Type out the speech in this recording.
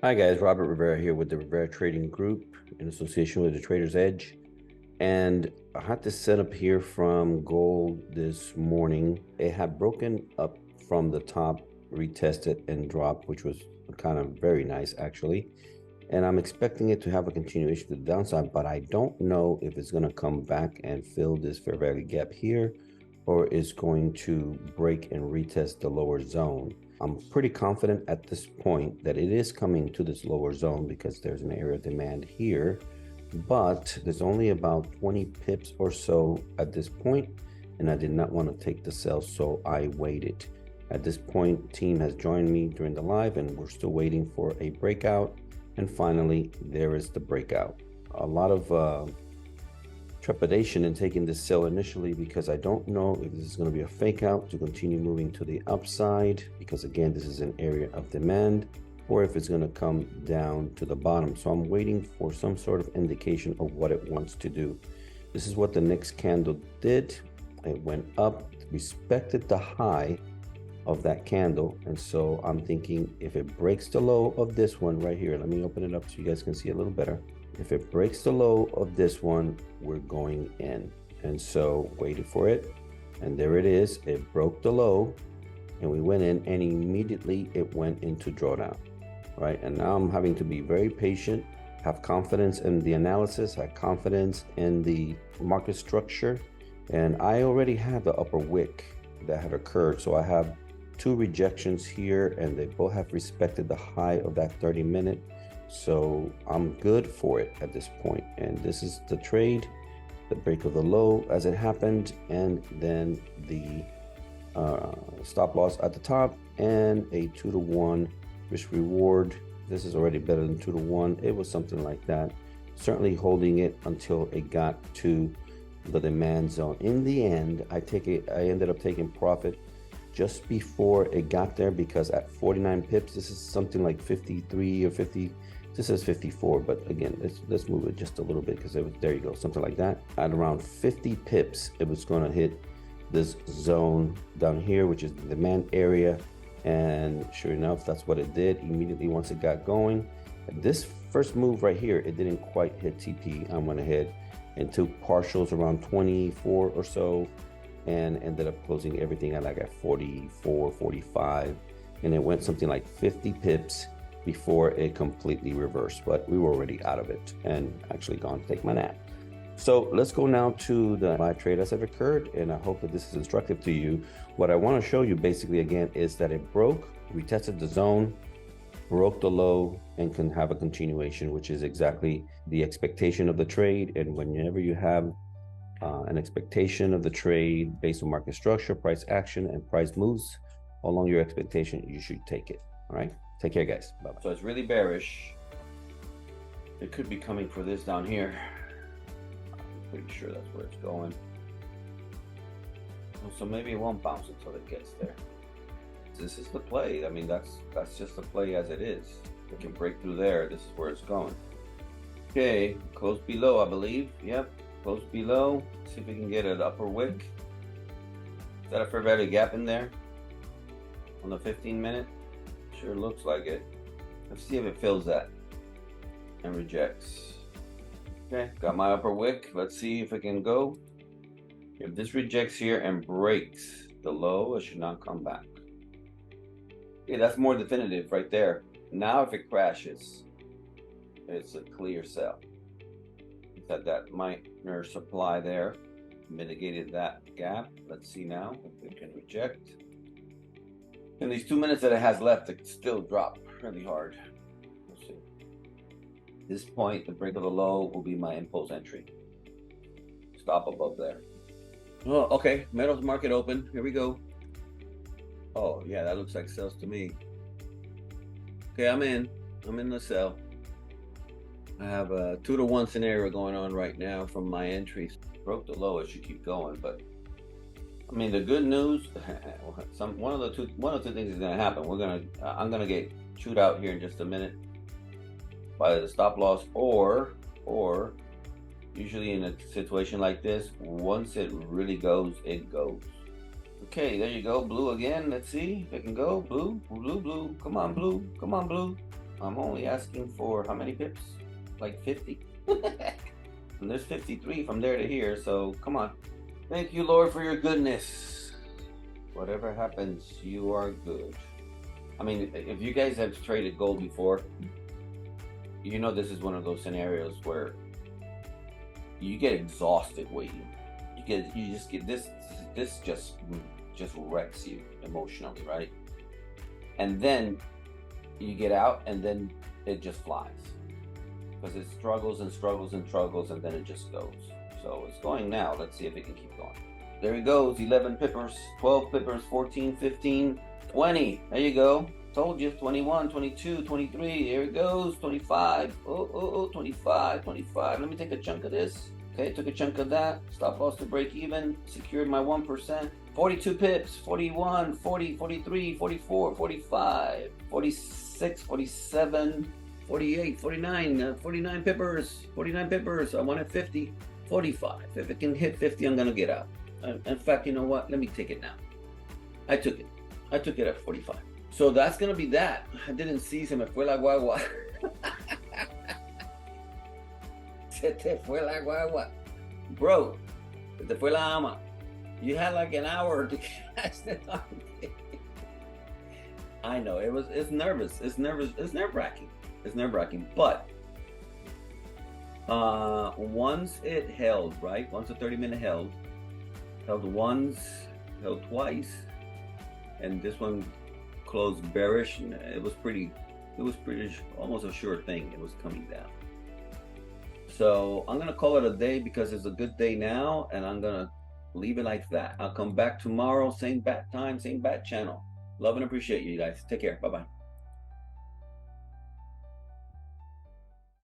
Hi guys, Robert Rivera here with the Rivera Trading Group in association with the Trader's Edge. And I had this setup here from gold this morning. It had broken up from the top, retested and dropped, which was kind of very nice actually. And I'm expecting it to have a continuation to the downside, but I don't know if it's going to come back and fill this fair value gap here, or is going to break and retest the lower zone. I'm pretty confident at this point that it is coming to this lower zone because there's an area of demand here, but there's only about 20 pips or so at this point, and I did not want to take the sell, so I waited. At this point, team has joined me during the live, and we're still waiting for a breakout. And finally, there is the breakout. A lot of trepidation in taking this sell initially because I don't know if this is going to be a fake out to continue moving to the upside, because again, this is an area of demand, or if it's going to come down to the bottom. So I'm waiting for some sort of indication of what it wants to do. This is what the next candle did. It went up, respected the high of that candle, and so I'm thinking if it breaks the low of this one right here, let me open it up so you guys can see a little better. If it breaks the low of this one, we're going in. And so waited for it, and there it is. It broke the low and we went in, and immediately it went into drawdown, right? And now I'm having to be very patient, have confidence in the analysis, have confidence in the market structure. And I already have the upper wick that had occurred, so I have two rejections here, and they both have respected the high of that 30-minute. So I'm good for it at this point. And this is the trade, the break of the low as it happened, and then the stop loss at the top, and a 2-to-1 risk reward. This is already better than 2-to-1. It was something like that, certainly holding it until it got to the demand zone. In the end, I ended up taking profit just before it got there, because at 49 pips, this is something like 53 or 50. This says 54, but again, let's move it just a little bit, because it was, there you go, something like that. At around 50 pips, it was going to hit this zone down here, which is the demand area. And sure enough, that's what it did immediately once it got going. This first move right here, it didn't quite hit TP. I went ahead and took partials around 24 or so, and ended up closing everything at like at 44, 45. And it went something like 50 pips before it completely reversed, but we were already out of it and actually gone to take my nap. So let's go now to the live trade as it occurred, and I hope that this is instructive to you. What I want to show you basically again is that it broke, retested the zone, broke the low, and can have a continuation, which is exactly the expectation of the trade. And whenever you have an expectation of the trade based on market structure, price action, and price moves along your expectation, you should take it. All right, take care, guys. Bye-bye. So it's really bearish. It could be coming for this down here. I'm pretty sure that's where it's going. So maybe it won't bounce until it gets there. This is the play. I mean, that's just the play as it is. It can break through there. This is where it's going. Okay, close below, I believe. Yep, close below. See if we can get an upper wick. Is that a fair value gap in there on the 15-minute? Sure looks like it. Let's see if it fills that and rejects. Okay, got my upper wick. Let's see if it can go. If this rejects here and breaks the low, it should not come back. Okay, that's more definitive right there. Now if it crashes, it's a clear sell. It's at that minor supply there, mitigated that gap. Let's see now if it can reject. In these 2 minutes that it has left, it still dropped really hard. We'll see. At this point, the break of the low will be my impulse entry. Stop above there. Oh, okay. Metals market open. Here we go. Oh, yeah, that looks like sells to me. Okay, I'm in the sell. I have a 2-to-1 scenario going on right now from my entries. Broke the low, it should keep going, but I mean, the good news, one of the two things is going to happen. I'm going to get chewed out here in just a minute by the stop loss, or usually in a situation like this, once it really goes, it goes. Okay, there you go. Blue again. Let's see if it can go. Blue, blue, blue. Come on, blue. Come on, blue. I'm only asking for how many pips? Like 50? And there's 53 from there to here, so come on. Thank you, Lord, for your goodness. Whatever happens, you are good. I mean, if you guys have traded gold before, you know this is one of those scenarios where you get exhausted waiting. You just get this just wrecks you emotionally, right? And then you get out and then it just flies. Because it struggles and struggles and struggles and then it just goes. So it's going now. Let's see if it can keep going. There it goes. 11 pippers, 12 pippers, 14, 15, 20. There you go. Told you. 21, 22, 23. Here it goes. 25. Oh, 25, 25. Let me take a chunk of this. Okay, took a chunk of that. Stop loss to break even. Secured my 1%. 42 pips. 41, 40, 43, 44, 45, 46, 47, 48, 49, 49 pippers. 49 pippers. I wanted 50. 45. If it can hit 50, I'm going to get out. In fact, you know what? Let me take it now. I took it. I took it at 45. So that's going to be that. I didn't see. Se me fue la guagua. Se te fue la guagua. Bro, se te fue la ama. You had like an hour to catch the target. I know. It's nervous. It's nerve-wracking. It's nerve-wracking. But once it held, right? Once the 30-minute held once, held twice, and this one closed bearish, and it was pretty almost a sure thing it was coming down. So I'm gonna call it a day because it's a good day now, and I'm gonna leave it like that. I'll come back tomorrow, same bat time, same bat channel. Love and appreciate you guys. Take care. Bye-bye.